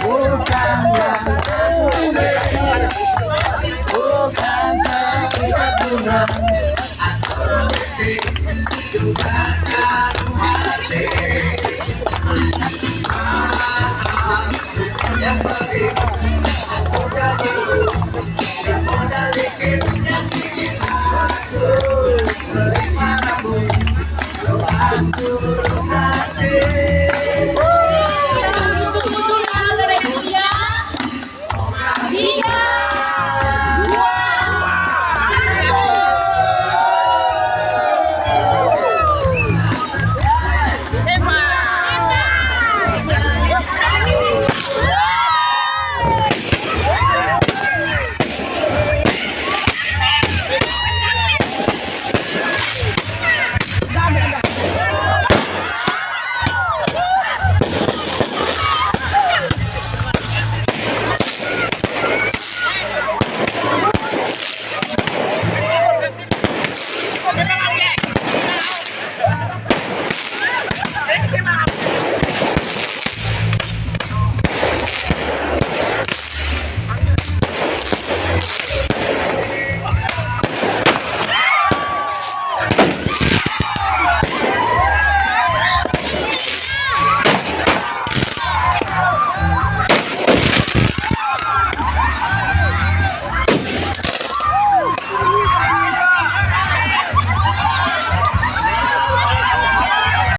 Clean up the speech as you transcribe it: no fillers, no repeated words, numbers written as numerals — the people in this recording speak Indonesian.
Bukanlah bukan kita bunga atau juga kamu hati yang pergi udah dulu yang modal dikit yang bikin aku terima kamu doa turun hati